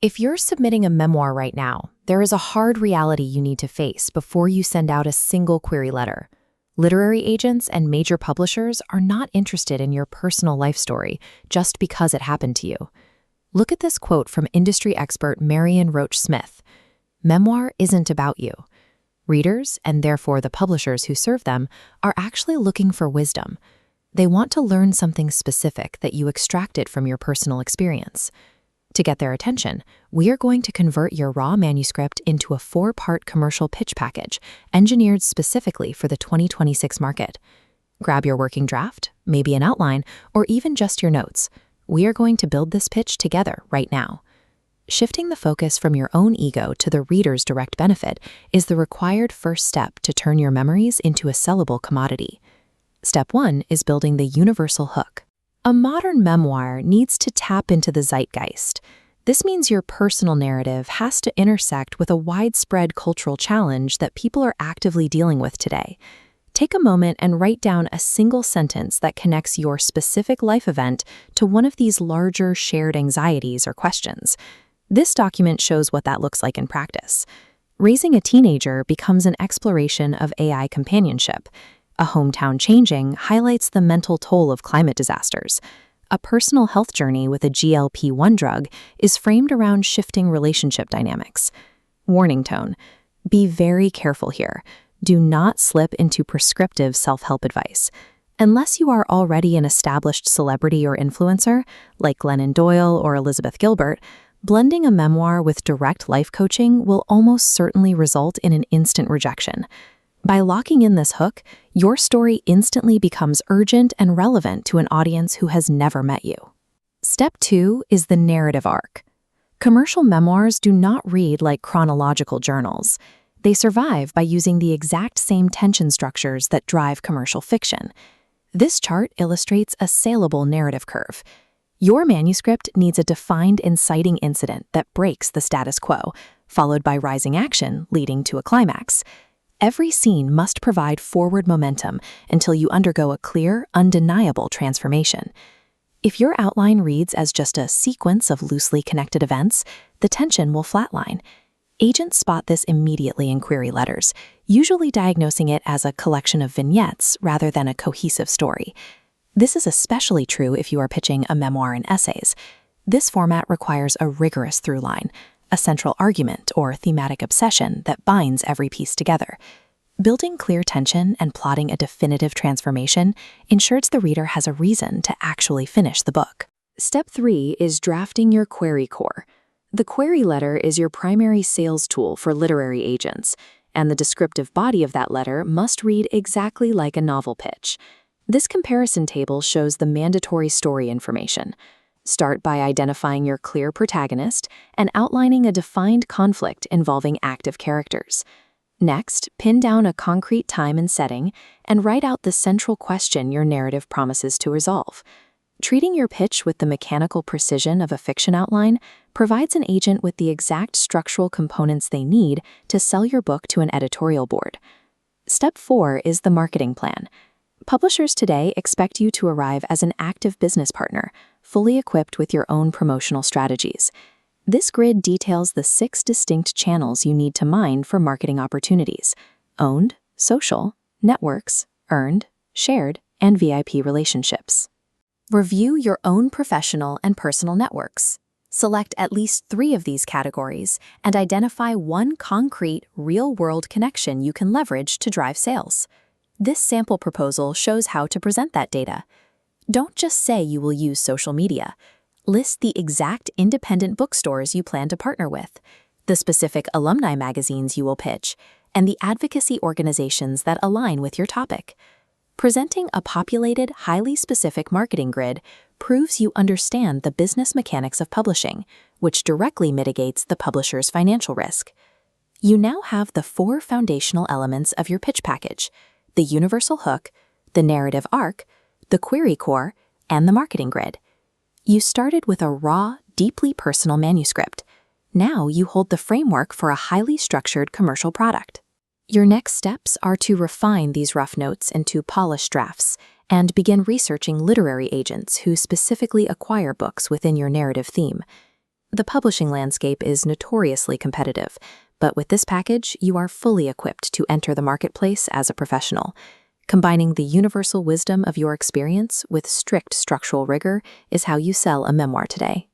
If you're submitting a memoir right now, there is a hard reality you need to face before you send out a single query letter. Literary agents and major publishers are not interested in your personal life story just because it happened to you. Look at this quote from industry expert Marion Roach Smith. Memoir isn't about you. Readers, and therefore the publishers who serve them, are actually looking for wisdom. They want to learn something specific that you extracted from your personal experience. To get their attention, we are going to convert your raw manuscript into a 4-part commercial pitch package engineered specifically for the 2026 market. Grab your working draft, maybe an outline, or even just your notes. We are going to build this pitch together right now. Shifting the focus from your own ego to the reader's direct benefit is the required first step to turn your memories into a sellable commodity. Step 1 is building the universal hook. A modern memoir needs to tap into the zeitgeist. This means your personal narrative has to intersect with a widespread cultural challenge that people are actively dealing with today. Take a moment and write down a single sentence that connects your specific life event to one of these larger shared anxieties or questions. This document shows what that looks like in practice. Raising a teenager becomes an exploration of AI companionship. A hometown changing highlights the mental toll of climate disasters. A personal health journey with a GLP-1 drug is framed around shifting relationship dynamics. Warning tone: be very careful here. Do not slip into prescriptive self-help advice. Unless you are already an established celebrity or influencer, like Glennon Doyle or Elizabeth Gilbert, blending a memoir with direct life coaching will almost certainly result in an instant rejection. By locking in this hook, your story instantly becomes urgent and relevant to an audience who has never met you. Step 2 is the narrative arc. Commercial memoirs do not read like chronological journals. They survive by using the exact same tension structures that drive commercial fiction. This chart illustrates a saleable narrative curve. Your manuscript needs a defined inciting incident that breaks the status quo, followed by rising action leading to a climax. Every scene must provide forward momentum until you undergo a clear, undeniable transformation. If your outline reads as just a sequence of loosely connected events, the tension will flatline. Agents spot this immediately in query letters, usually diagnosing it as a collection of vignettes rather than a cohesive story. This is especially true if you are pitching a memoir in essays. This format requires a rigorous through line, a central argument or thematic obsession that binds every piece together. Building clear tension and plotting a definitive transformation ensures the reader has a reason to actually finish the book. Step 3 is drafting your query core. The query letter is your primary sales tool for literary agents, and the descriptive body of that letter must read exactly like a novel pitch. This comparison table shows the mandatory story information. Start by identifying your clear protagonist and outlining a defined conflict involving active characters. Next, pin down a concrete time and setting and write out the central question your narrative promises to resolve. Treating your pitch with the mechanical precision of a fiction outline provides an agent with the exact structural components they need to sell your book to an editorial board. Step 4 is the marketing plan. Publishers today expect you to arrive as an active business partner, fully equipped with your own promotional strategies. This grid details the 6 distinct channels you need to mine for marketing opportunities: owned, social, networks, earned, shared, and VIP relationships. Review your own professional and personal networks. Select at least 3 of these categories and identify one concrete, real-world connection you can leverage to drive sales. This sample proposal shows how to present that data. Don't just say you will use social media. List the exact independent bookstores you plan to partner with, the specific alumni magazines you will pitch, and the advocacy organizations that align with your topic. Presenting a populated, highly specific marketing grid proves you understand the business mechanics of publishing, which directly mitigates the publisher's financial risk. You now have the 4 foundational elements of your pitch package: the universal hook, the narrative arc, the query core, and the marketing grid. You started with a raw, deeply personal manuscript. Now you hold the framework for a highly structured commercial product. Your next steps are to refine these rough notes into polished drafts and begin researching literary agents who specifically acquire books within your narrative theme. The publishing landscape is notoriously competitive, but with this package, you are fully equipped to enter the marketplace as a professional. Combining the universal wisdom of your experience with strict structural rigor is how you sell a memoir today.